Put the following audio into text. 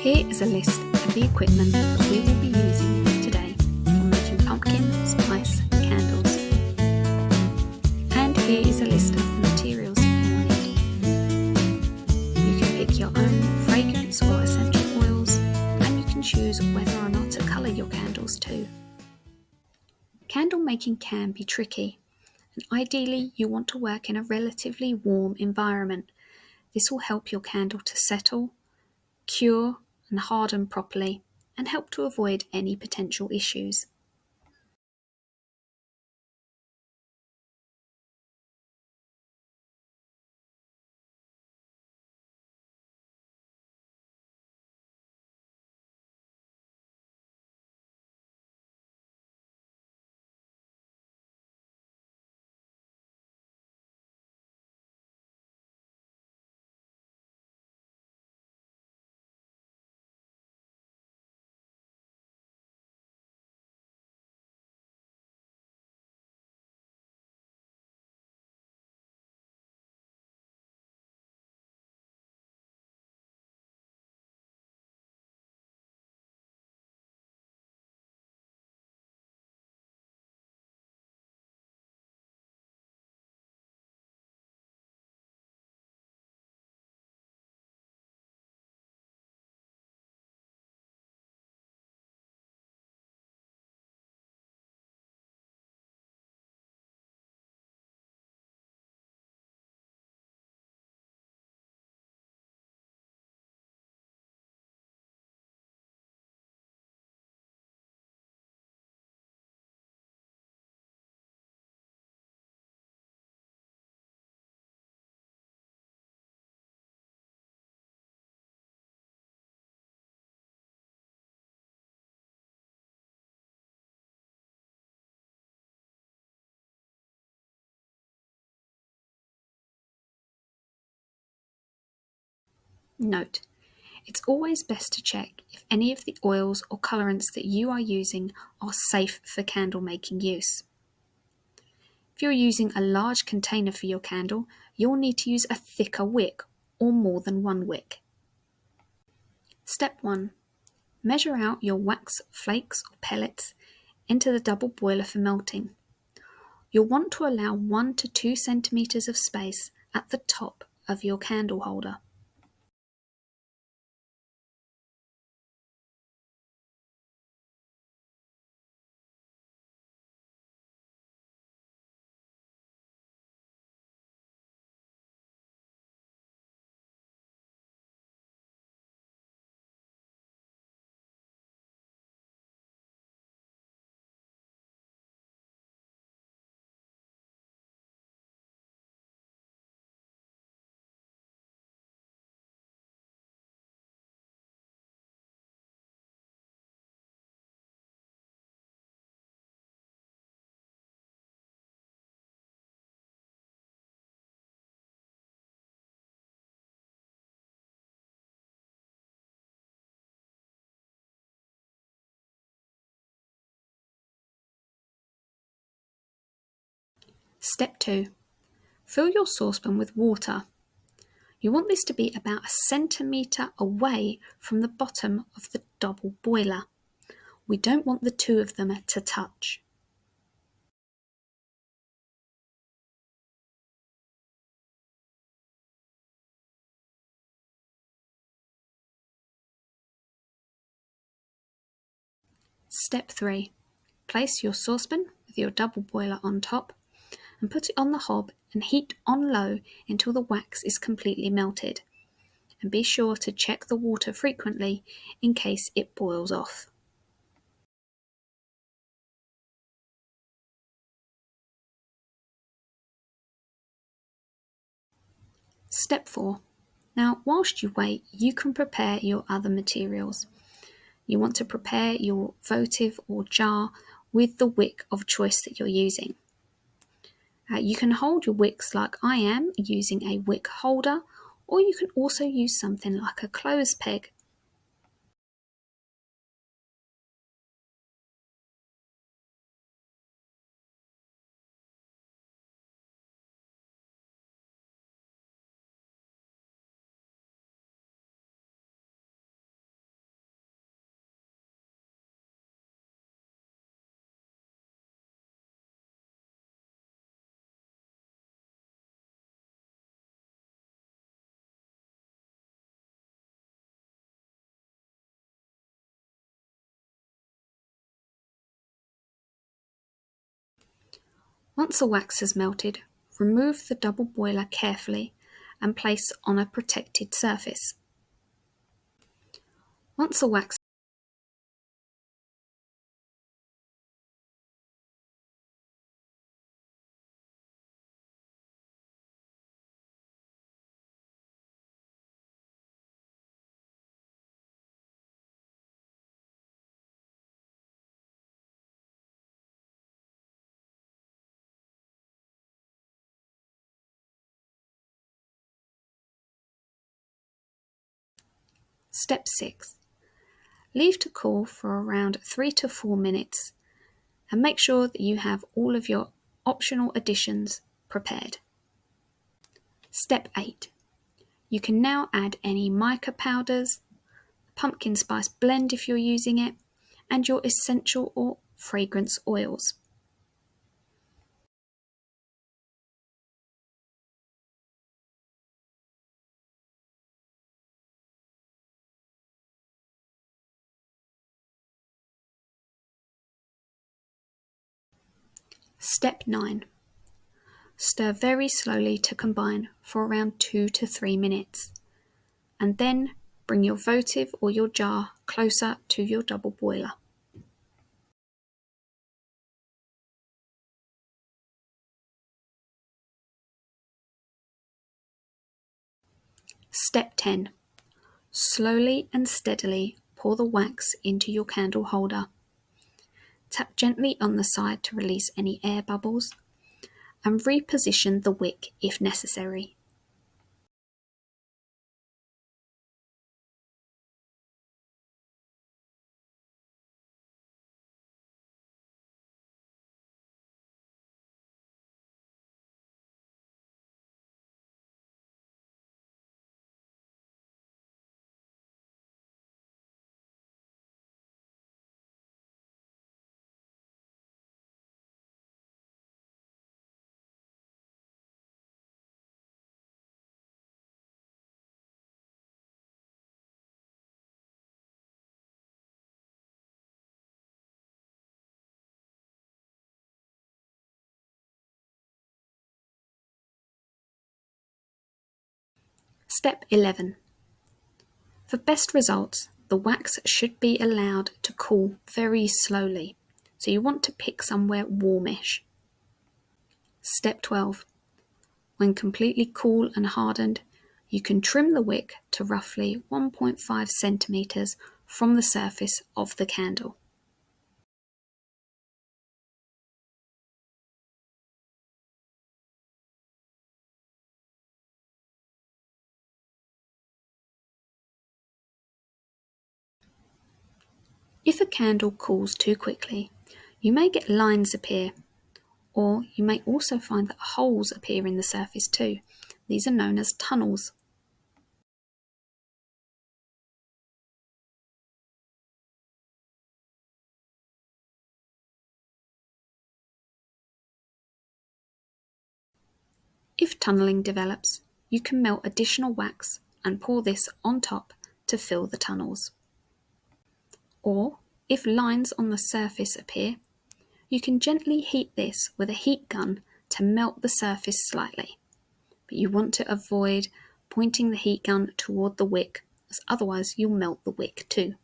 Here is a list of the equipment that we will be using today for making pumpkin spice candles. And here is a list of the materials that you will need. You can pick your own fragrance or essential oils, and you can choose whether or not to colour your candles too. Candle making can be tricky, and ideally you want to work in a relatively warm environment. This will help your candle to settle, cure and harden properly, and help to avoid any potential issues. Note: it's always best to check if any of the oils or colorants that you are using are safe for candle making use. If you're using a large container for your candle, you'll need to use a thicker wick or more than one wick. Step 1. Measure out your wax flakes or pellets into the double boiler for melting. You'll want to allow 1 to 2 centimeters of space at the top of your candle holder. Step 2. Fill your saucepan with water. You want this to be about a centimetre away from the bottom of the double boiler. We don't want the two of them to touch. Step 3. Place your saucepan with your double boiler on top and put it on the hob and heat on low until the wax is completely melted. And be sure to check the water frequently in case it boils off. Step 4. Now, whilst you wait, you can prepare your other materials. You want to prepare your votive or jar with the wick of choice that you're using. You can hold your wicks like I am using a wick holder, or you can also use something like a clothes peg. Once the wax has melted, remove the double boiler carefully and place on a protected surface. Once the wax Step 6. Leave to cool for around 3 to 4 minutes and make sure that you have all of your optional additions prepared. Step 8. You can now add any mica powders, pumpkin spice blend if you're using it, and your essential or fragrance oils. Step 9. Stir very slowly to combine for around 2 to 3 minutes, and then bring your votive or your jar closer to your double boiler. Step 10. Slowly and steadily pour the wax into your candle holder. Tap gently on the side to release any air bubbles, and reposition the wick if necessary. Step 11. For best results, the wax should be allowed to cool very slowly, so you want to pick somewhere warmish. Step 12. When completely cool and hardened, you can trim the wick to roughly 1.5 centimeters from the surface of the candle. If a candle cools too quickly, you may get lines appear, or you may also find that holes appear in the surface too. These are known as tunnels. If tunnelling develops, you can melt additional wax and pour this on top to fill the tunnels. Or, if lines on the surface appear, you can gently heat this with a heat gun to melt the surface slightly. But you want to avoid pointing the heat gun toward the wick, as otherwise you'll melt the wick too.